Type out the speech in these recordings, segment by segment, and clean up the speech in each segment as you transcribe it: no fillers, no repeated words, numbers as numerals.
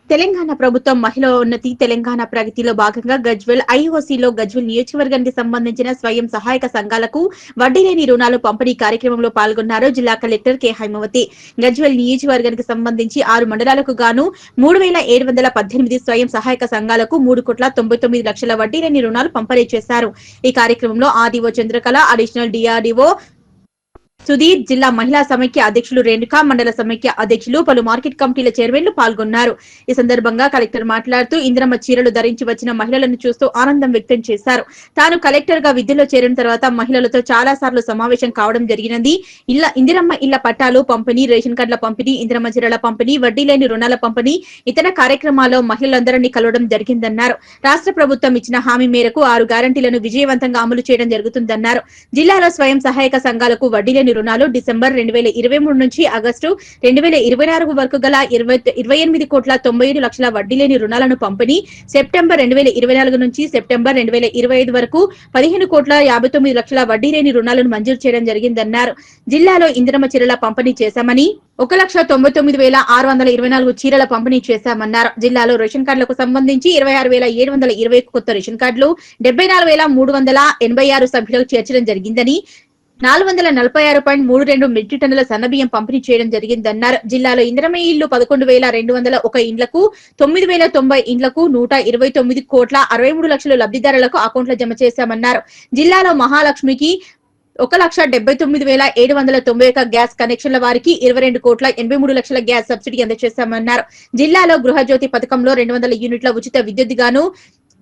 తెలంగాణ ప్రభుత్వం మహిళా ఉన్నతి తెలంగాణ ప్రగతిలో భాగంగా గజ్వెల్ ఐఓసీలో గజ్వెల్ నియోజకవర్గానికి సంబంధించిన స్వయం సహాయక సంఘాలకు వడ్డీ లేని రుణాలు పంపిణీ కార్యక్రమంలో పాల్గొన్నారు జిల్లా కలెక్టర్ కె హైమవతి. గజ్వెల్ నియోజకవర్గానికి సంబంధించి 6 మండలాలకు గాను 3718 స్వయం సహాయక సంఘాలకు 3,99,00,000 వడ్డీ లేని రుణాలు పంపిణీ చేశారు. ఈ కార్యక్రమంలో RDO Chandrakala, additional DRDO Sudheer, జిల్లా మహిళా సమైక్య అధ్యక్షులు రేణుక, మండల సమైక్య అధ్యక్షులు, పలు మార్కెట్ కమిటీల చైర్మన్లు పాల్గొన్నారు. ఈ సందర్భంగా కలెక్టర్ మాట్లాడుతూ ఇందిరమ్మ చీరలు ధరించి వచ్చిన మహిళలను చూస్తూ ఆనందం వ్యక్తం చేశారు. తాను కలెక్టర్ గా విధుల్లో చేరిన తర్వాత మహిళలతో చాలా సార్లు సమావేశం కావడం జరిగినది. ఇందిరమ్మ ఇళ్ల పట్టాలు పంపిణీ, రేషన్ కార్డుల పంపిణీ, ఇందిరమ్మ చీరల పంపిణీ, వడ్డీ లేని రుణాల పంపిణీ, ఇతర కార్యక్రమాల్లో మహిళలందరినీ కలవడం జరిగిందన్నారు. రాష్ట్ర ప్రభుత్వం ఇచ్చిన హామీ మేరకు 6 గ్యారంటీలను విజయవంతంగా అమలు చేయడం జరుగుతుందన్నారు. జిల్లాలో స్వయం సహాయక సంఘాలకు వడ్డీ లేని రుణాలు డిసెంబర్ 2023 నుంచి ఆగస్టు 2024 వరకు గల 28,97,00,000 వడ్డీ లేని రుణాలను పంపిణీ, సెప్టెంబర్ 2024 నుంచి సెప్టెంబర్ 2025 వరకు 15,59,00,000 వడ్డీ లేని రుణాలను మంజూరు చేయడం జరిగిందన్నారు. జిల్లాలో ఇందిరమ్మ చీరల పంపిణీ చేశామని 1,99,624 చీరల పంపిణీ చేశామన్నారు. జిల్లాలో రేషన్ కార్డులకు సంబంధించి 26,720 కొత్త రేషన్ కార్డులు, 74,386 సభ్యులకు చేర్చడం జరిగిందని, 446.32 మెట్రిక్ టన్నుల సన్నబియ్యం పంపిణీ చేయడం జరిగిందన్నారు. జిల్లాలో ఇందిరమ్మ ఇళ్లు 11,201 ఇండ్లకు, 9,090 ఇండ్లకు 129,63,00,000 లబ్ధిదారులకు అకౌంట్లో జమ చేశామన్నారు. జిల్లాలో మహాలక్ష్మికి 1,79,791 గ్యాస్ కనెక్షన్ల వారికి 22,83,00,000 గ్యాస్ సబ్సిడీ అందజేశామన్నారు. జిల్లాలో గృహజ్యోతి పథకంలో 200 యూనిట్ల ఉచిత విద్యుత్ గాను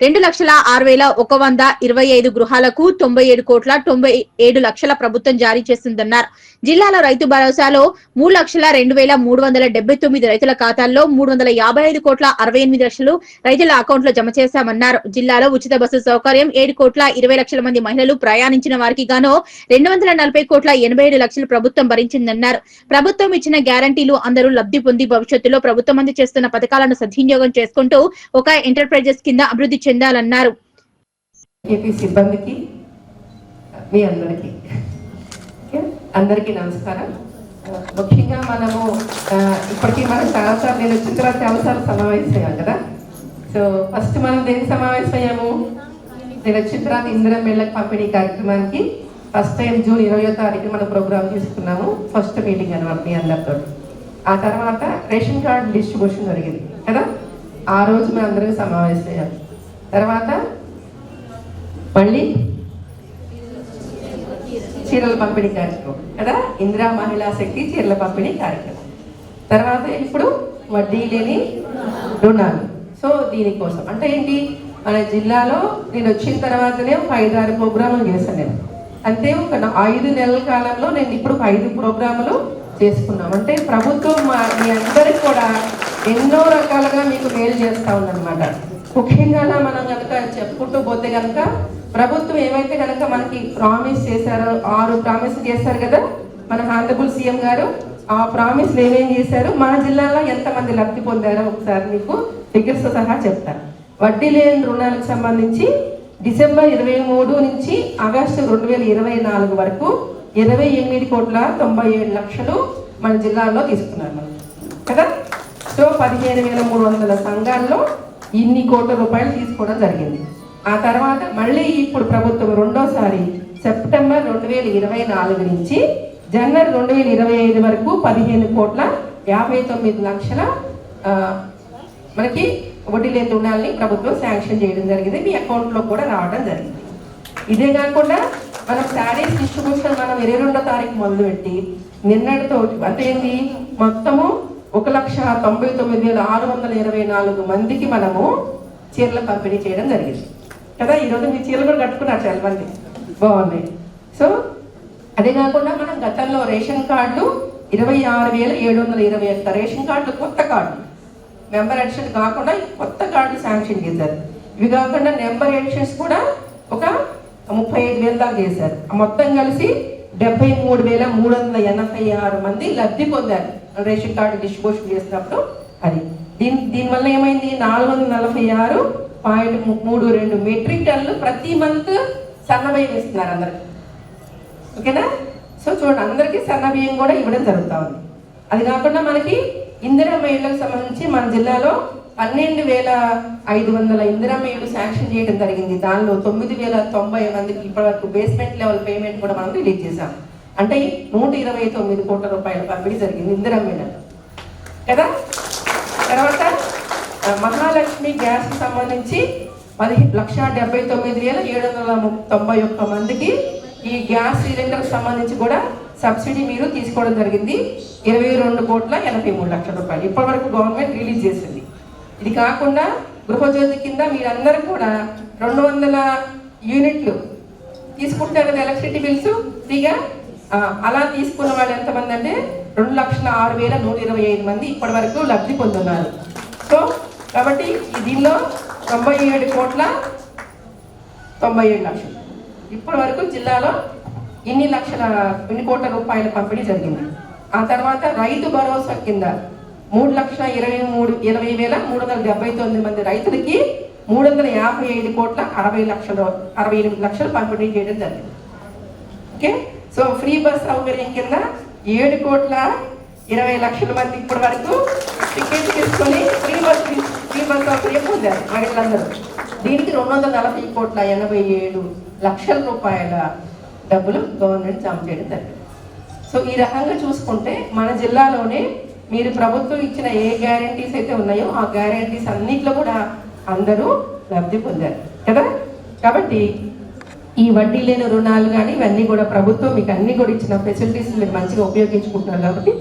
2,06,125 గృహాలకు 97,97,00,000 ప్రభుత్వం జారీ చేస్తుందన్నారు. జిల్లాలో రైతు భరోసాలో 3,02,379 రైతుల ఖాతాల్లో 355,68,00,000 రైతుల అకౌంట్లో జమ చేశామన్నారు. జిల్లాలో ఉచిత బస్సు సౌకర్యం 7,20,00,000 మంది మహిళలు ప్రయాణించిన వారికి గాను 240,87,00,000 ప్రభుత్వం భరించిందన్నారు. ప్రభుత్వం ఇచ్చిన గ్యారంటీలు అందరూ లబ్ధి పొంది భవిష్యత్తులో ప్రభుత్వం చేస్తున్న పథకాలను సద్వినియోగం చేసుకుంటూ ఒక ఎంటర్ప్రైజెస్ కింద అభివృద్ధి చెందాలన్నారు. ఏపీ సిబ్బందికి మీ అందరికీ నమస్కారం. ముఖ్యంగా మనము ఇప్పటికీ మనం చాలాసార్లు నేను వచ్చిన తర్వాత చాలాసార్లు సమావేశమయ్యాం కదా. సో ఫస్ట్ మనం దేనికి సమావేశమయ్యాము? నేను వచ్చిన తర్వాత ఇందిరమ్మ ఇళ్ల పంపిణీ కార్యక్రమానికి ఫస్ట్ టైం జూన్ 20వ తారీఖు మనం ప్రోగ్రామ్ తీసుకున్నాము. ఫస్ట్ మీటింగ్ అనమాట మీ అందరితో. ఆ తర్వాత రేషన్ కార్డు డిస్ట్రిబ్యూషన్ జరిగింది కదా. ఆ రోజు మేము అందరికీ సమావేశమయ్యాం. తర్వాత మళ్ళీ చీరల పంపిణీ కార్యక్రమం కదా, ఇందిరా మహిళా శక్తి చీరల పంపిణీ కార్యక్రమం. తర్వాత ఇప్పుడు వడ్డీ లేని రుణాలు. సో దీనికోసం అంటే ఏంటి, మన జిల్లాలో నేను వచ్చిన తర్వాతనే ఒక 5-6 ప్రోగ్రాములు చేశాను నేను. అంతే ఒక 5 నెలల కాలంలో నేను ఇప్పుడు 5 ప్రోగ్రాములు చేసుకున్నాం. అంటే ప్రభుత్వం మీ అందరికి కూడా ఎన్నో రకాలుగా మీకు మేలు చేస్తూ ఉందన్నమాట. ముఖ్యంగా మనం కనుక చెప్పుకుంటూ పోతే కనుక ప్రభుత్వం ఏమైతే కనుక మనకి ప్రామిస్ చేశారో 6 ప్రామిస్ చేశారు కదా మన హానరబుల్ సీఎం గారు. ఆ ప్రామిస్లు ఏమేం చేశారు, మన జిల్లాలో ఎంతమంది లబ్ధి పొందారో ఒకసారి మీకు ఫిగర్స్ సహా చెప్తారు. వడ్డీ లేని రుణాలకు సంబంధించి డిసెంబర్ 23 నుంచి ఆగస్టు 2024 వరకు 28,97,00,000 మన జిల్లాలో తీసుకున్నారు మనం కదా. సో 15,300 సంఘాల్లో ఇన్ని కోట్ల రూపాయలు తీసుకోవడం జరిగింది. ఆ తర్వాత మళ్ళీ ఇప్పుడు ప్రభుత్వం రెండోసారి సెప్టెంబర్ 2024 నుంచి జనవరి 2025 వరకు 15,59,00,000 మనకి వడ్డీ లేని రుణాలని ప్రభుత్వం శాంక్షన్ చేయడం జరిగింది. మీ అకౌంట్లో కూడా రావడం జరిగింది. ఇదే కాకుండా మనం శారీస్ డిస్ట్రిబ్యూషన్ మనం 22వ తారీఖు మొదలుపెట్టి నిన్నటితో అంటే ఏంటి మొత్తము 1,99,624 మందికి మనము చీరల పంపిణీ చేయడం జరిగింది కదా. ఈరోజు మీ చీరలు కూడా కట్టుకున్నారు చాలా మంది, బాగున్నాయి. సో అదే కాకుండా మనం గతంలో రేషన్ కార్డులు 26,721 రేషన్ కార్డులు కొత్త కార్డులు మెంబర్ ఎడిషన్ కాకుండా కొత్త కార్డులు శాంక్షన్ చేశారు. ఇవి కాకుండా నెంబర్ ఎడిషన్స్ కూడా ఒక 35,000 దాకా చేశారు. మొత్తం కలిసి 73,386 మంది లబ్ధి పొందారు రేషన్ కార్డు డిస్ట్రిబ్యూషన్ చేసినప్పుడు. అది దీనివల్ల ఏమైంది, 446.32 మెట్రిక్ టన్నులు ప్రతి మంత్ సన్నబియ్యం ఇస్తున్నారు అందరికి. ఓకేనా? సో చూడండి, అందరికీ సన్నబియ్యం కూడా ఇవ్వడం జరుగుతూ ఉంది. అది కాకుండా మనకి ఇందిరమ్మ ఇళ్లకు సంబంధించి మన జిల్లాలో 12,500 ఇందిరమ్మ ఇళ్ళు శాంక్షన్ చేయడం జరిగింది. దానిలో 9,090 మందికి ఇప్పటివరకు బేస్మెంట్ లెవెల్ పేమెంట్ కూడా మనం రిలీజ్ చేశాం. అంటే 129 కోట్ల రూపాయల పంపిణీ జరిగింది ఇందిరమ్మ ఇళ్ళ కదా. తర్వాత మహాలక్ష్మి గ్యాస్ సంబంధించి 10,79,791 మందికి ఈ గ్యాస్ సిలిండర్ సంబంధించి కూడా సబ్సిడీ మీరు తీసుకోవడం జరిగింది. 22,83,00,000 రూపాయలు ఇప్పటి వరకు గవర్నమెంట్ రిలీజ్ చేసింది. ఇది కాకుండా గృహజ్యోతి కింద మీరందరూ కూడా 200 యూనిట్లు తీసుకుంటారు కదా ఎలక్ట్రిసిటీ బిల్స్ ఫ్రీగా. అలా తీసుకున్న వాళ్ళు ఎంతమంది అంటే 2,06,125 మంది ఇప్పటి వరకు లబ్ధి పొందుతున్నారు. సో కాబట్టి దీనిలో 97,97,00,000 ఇప్పటి వరకు జిల్లాలో ఇన్ని కోట్ల రూపాయల పంపిణీ జరిగింది. ఆ తర్వాత రైతు భరోసా కింద 3,23,379 మంది రైతులకి 355,60,68,00,000 పంపిణీ చేయడం జరిగింది. ఓకే, సో ఫ్రీ బస్ సౌకర్యం కింద 7,20,00,000 మంది ఇప్పటి వరకు టికెట్ తీసుకొని ఫ్రీ బస్ సౌకర్యం పొందారు మహిళలందరూ. దీనికి 240,87,00,000 రూపాయల డబ్బులు గవర్నమెంట్ జమ చేయడం జరిగింది. సో ఈ రకంగా చూసుకుంటే మన జిల్లాలోనే మీరు ప్రభుత్వం ఇచ్చిన ఏ గ్యారంటీస్ అయితే ఉన్నాయో ఆ గ్యారంటీస్ అన్నిట్లో కూడా అందరూ లబ్ధి పొందారు కదా. కాబట్టి ఈ వడ్డీ లేని రుణాలు కానీ ఇవన్నీ కూడా ప్రభుత్వం మీకు అన్ని కూడా ఇచ్చిన ఫెసిలిటీస్ మీరు మంచిగా ఉపయోగించుకుంటున్నారు. కాబట్టి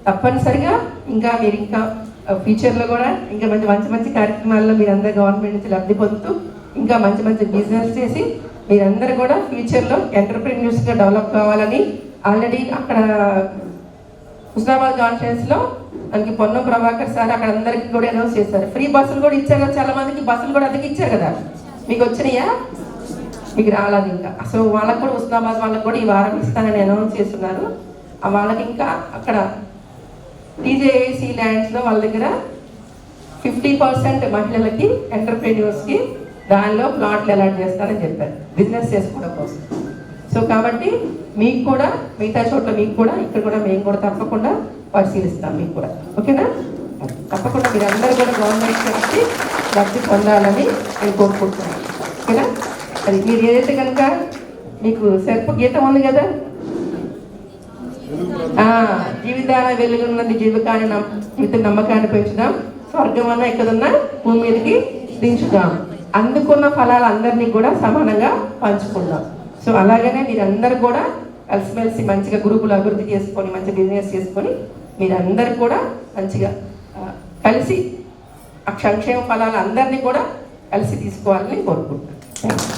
తప్పనిసరిగా మీరు ఇంకా ఫ్యూచర్లో కూడా ఇంకా మంచి కార్యక్రమాల్లో మీరు అందరూ గవర్నమెంట్ నుంచి లబ్ధి పొందుతూ ఇంకా మంచి బిజినెస్ చేసి మీరందరూ కూడా ఫ్యూచర్లో ఎంటర్ప్రెన్యూర్స్గా డెవలప్ కావాలని ఆల్రెడీ అక్కడ హుస్నాబాద్ కాన్ఫరెన్స్లో మనకి పొన్నం ప్రభాకర్ సార్ అక్కడ అందరికీ కూడా అనౌన్స్ చేశారు. ఫ్రీ బస్సులు కూడా ఇచ్చారు కదా, చాలా మందికి బస్సులు కూడా అద్దెకి ఇచ్చారు కదా. మీకు వచ్చినాయా? మీకు రాలేదు ఇంకా. సో వాళ్ళకు కూడా హుస్నాబాద్ వాళ్ళకు కూడా ఈ వారం ఇస్తానని అనౌన్స్ చేస్తున్నారు. వాళ్ళకి ఇంకా అక్కడ టీజేఏసీ ల్యాండ్స్లో వాళ్ళ దగ్గర 50% మహిళలకి ఎంటర్ప్రెన్యూర్స్కి దానిలో ప్లాట్లు అలాట్ చేస్తారని చెప్పారు బిజినెస్ చేసుకోవడం కోసం. సో కాబట్టి మీకు కూడా మిగతా చోట్ల మీకు కూడా ఇక్కడ కూడా మేము కూడా తప్పకుండా పరిశీలిస్తాం మీకు కూడా. ఓకేనా? తప్పకుండా మీరు అందరూ కూడా గవర్నమెంట్ నుంచి లబ్ధి పొందాలని నేను కోరుకుంటున్నాను. ఓకేనా? అది మీరు ఏదైతే కనుక మీకు సెల్ఫ్ గీతం ఉంది కదా, జీవితాన వెలుగున్నది జీవిత నమ్మకాన్ని పెంచుదాం, స్వర్గం అన్న ఎక్కడున్నా భూమి మీదకి దించుదాం, అందుకున్న ఫలాలు అందరినీ కూడా సమానంగా పంచుకుందాం. సో అలాగనే మీరందరూ కూడా కలిసిమెలిసి మంచిగా గ్రూపులు అభివృద్ధి చేసుకొని మంచి బిజినెస్ చేసుకొని మీరందరూ కూడా మంచిగా కలిసి ఆ సంక్షేమ ఫలాలు అందరినీ కూడా కలిసి తీసుకోవాలని కోరుకుంటున్నాను. Thank you.